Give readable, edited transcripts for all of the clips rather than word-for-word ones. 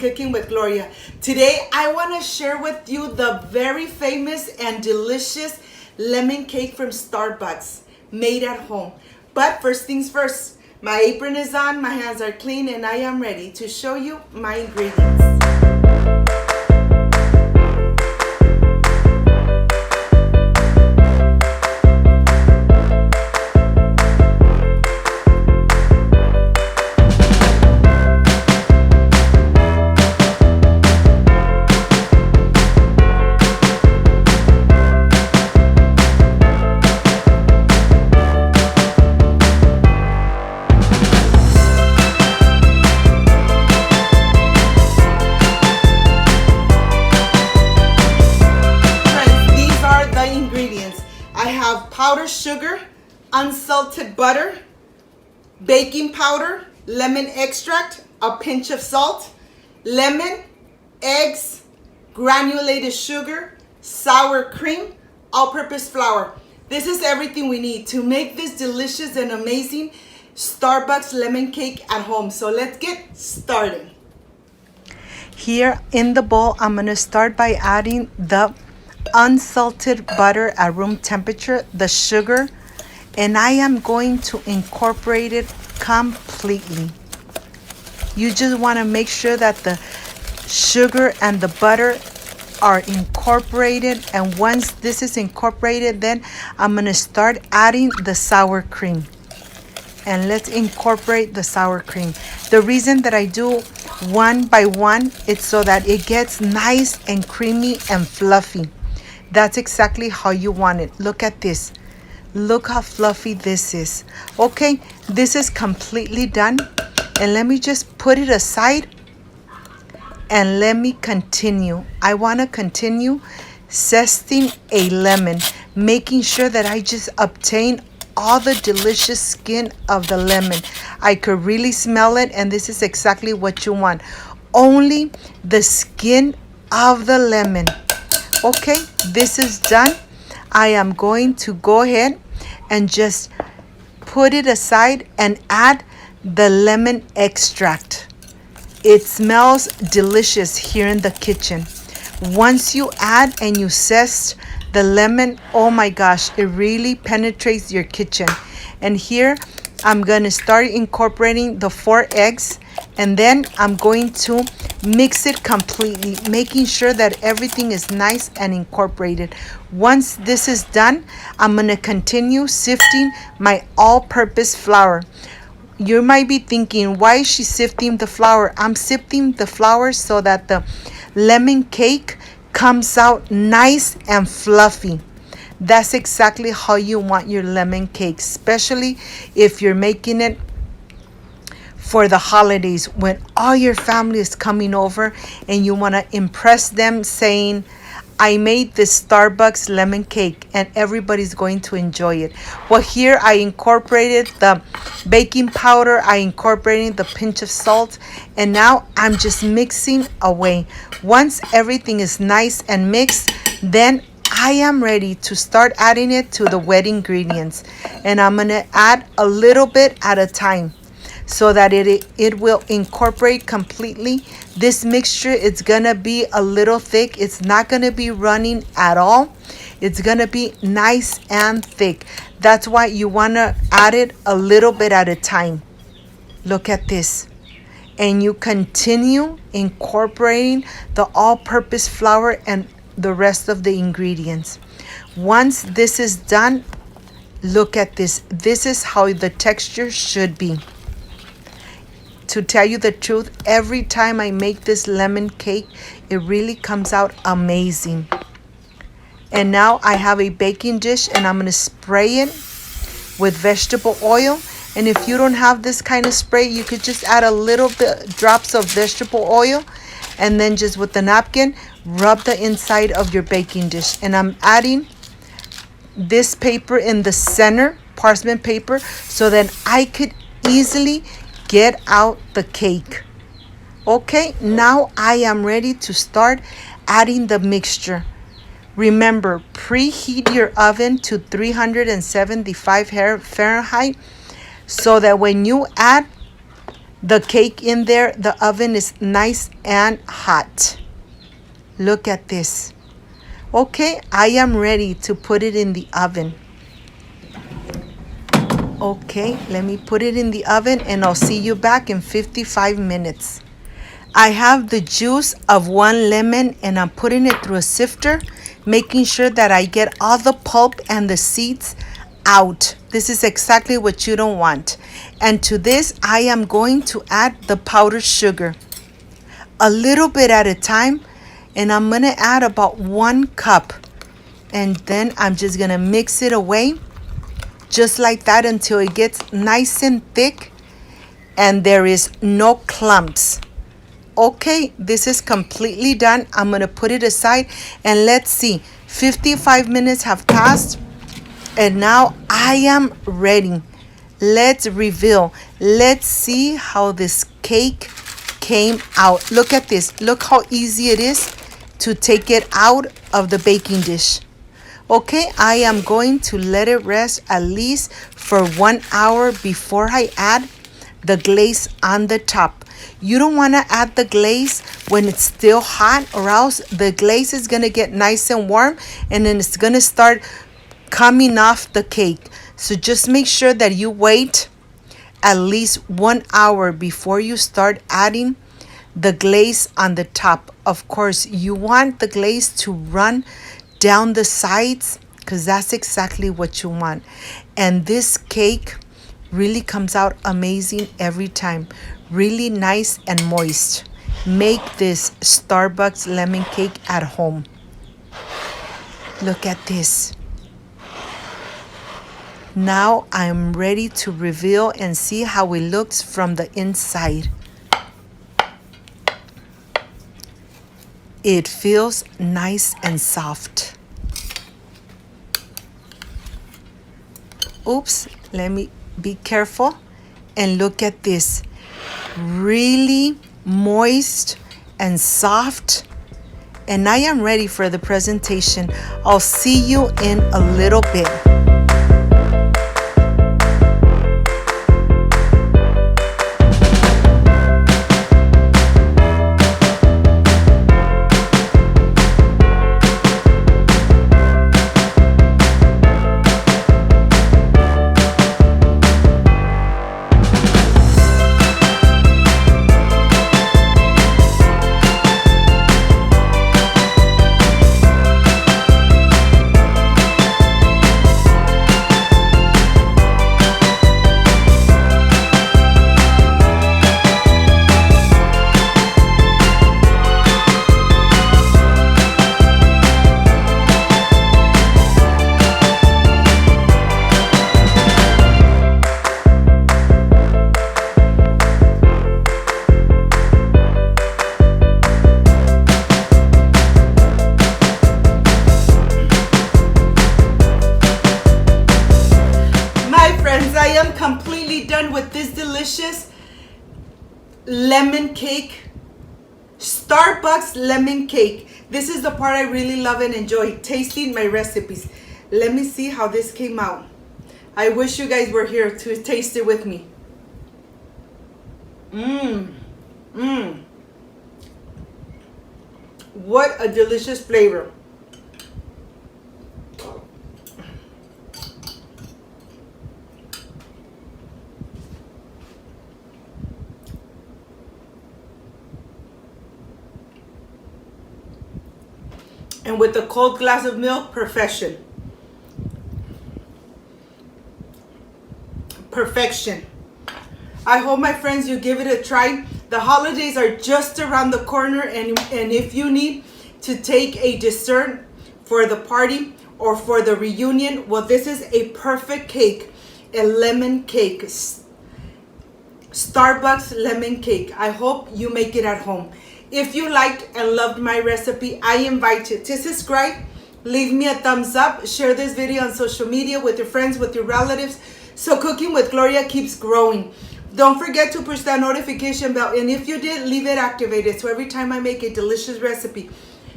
Cooking with Gloria. Today I want to share with you the very famous and delicious lemon cake from Starbucks, made at home. But first things first, my apron is on, my hands are clean, and I am ready to show you my ingredients. I have powdered sugar, unsalted butter, baking powder, lemon extract, a pinch of salt, lemon, eggs, granulated sugar, sour cream, all-purpose flour. This is everything we need to make this delicious and amazing Starbucks lemon cake at home. So let's get started. Here in the bowl, I'm going to start by adding the unsalted butter at room temperature, the sugar, and I am going to incorporate it completely. You just want to make sure that the sugar and the butter are incorporated, and once this is incorporated, then I'm going to start adding the sour cream. And let's incorporate the sour cream. The reason that I do one by one is so that it gets nice and creamy and fluffy. That's exactly how you want it. Look at this. Look how fluffy this is. Okay, this is completely done. And let me just put it aside and let me continue. I want to continue zesting a lemon, making sure that I just obtain all the delicious skin of the lemon. I could really smell it, and this is exactly what you want. Only the skin of the lemon. Okay, this is done. I am going to go ahead and just put it aside and add the lemon extract. It smells delicious here in the kitchen. Once you add and you zest the lemon, oh my gosh, it really penetrates your kitchen. And here I'm going to start incorporating the 4 eggs, and then I'm going to mix it completely, making sure that everything is nice and incorporated. Once this is done, I'm going to continue sifting my all-purpose flour. You might be thinking, why is she sifting the flour? I'm sifting the flour so that the lemon cake comes out nice and fluffy. That's exactly how you want your lemon cake, especially if you're making it for the holidays when all your family is coming over and you want to impress them saying, I made this Starbucks lemon cake and everybody's going to enjoy it. Well, here I incorporated the baking powder, I incorporated the pinch of salt, and now I'm just mixing away. Once everything is nice and mixed, then I am ready to start adding it to the wet ingredients. And I'm going to add a little bit at a time so that it will incorporate completely. This mixture is gonna be a little thick. It's not gonna be running at all. It's gonna be nice and thick. That's why you wanna add it a little bit at a time. Look at this. And you continue incorporating the all-purpose flour and the rest of the ingredients. Once this is done, look at this. This is how the texture should be. To tell you the truth, every time I make this lemon cake, it really comes out amazing. And now I have a baking dish, and I'm going to spray it with vegetable oil. And if you don't have this kind of spray, you could just add a little bit drops of vegetable oil, and then just with the napkin, rub the inside of your baking dish. And I'm adding this paper in the center, parchment paper, so that I could easily get out the cake. Okay, now I am ready to start adding the mixture. Remember, preheat your oven to 375 Fahrenheit so that when you add the cake in there. The oven is nice and hot. Look at this. Okay, I am ready to put it in the oven. Okay, let me put it in the oven and I'll see you back in 55 minutes. I have the juice of 1 lemon and I'm putting it through a sifter, making sure that I get all the pulp and the seeds out. This is exactly what you don't want. And to this, I am going to add the powdered sugar, a little bit at a time, and I'm gonna add about 1 cup. And then I'm just gonna mix it away, just like that, until it gets nice and thick and there is no clumps. Okay, this is completely done. I'm gonna put it aside and let's see. 55 minutes have passed and now I am ready. Let's reveal. Let's see how this cake came out. Look at this. Look how easy it is to take it out of the baking dish. Okay, I am going to let it rest at least for 1 hour before I add the glaze on the top. You don't want to add the glaze when it's still hot, or else the glaze is going to get nice and warm and then it's going to start coming off the cake. So just make sure that you wait at least 1 hour before you start adding the glaze on the top. Of course, you want the glaze to run down the sides because that's exactly what you want. And this cake really comes out amazing every time. Really nice and moist. Make this Starbucks lemon cake at home. Look at this. Now I'm ready to reveal and see how it looks from the inside. It feels nice and soft. Oops, let me be careful. And look at this. Really moist and soft. And I am ready for the presentation. I'll see you in a little bit. I am completely done with this delicious lemon cake, Starbucks lemon cake. This is the part I really love and enjoy, tasting my recipes. Let me see how this came out. I wish you guys were here to taste it with me. What a delicious flavor. And with a cold glass of milk, perfection. Perfection. I hope, my friends, you give it a try. The holidays are just around the corner, and if you need to take a dessert for the party or for the reunion, well, this is a perfect cake, a lemon cake. Starbucks lemon cake. I hope you make it at home. If you liked and loved my recipe, I invite you to subscribe, leave me a thumbs up, share this video on social media with your friends, with your relatives, so Cooking with Gloria keeps growing. Don't forget to push that notification bell, and if you did, leave it activated, so every time I make a delicious recipe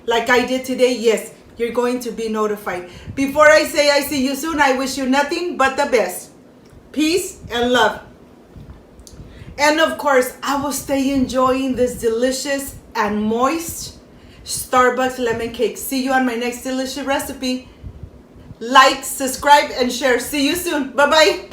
like I did today, yes, you're going to be notified. Before I say I see you soon, I wish you nothing but the best. Peace and love. And of course, I will stay enjoying this delicious and moist Starbucks lemon cake. See you on my next delicious recipe. Like, subscribe, and share. See you soon. Bye-bye.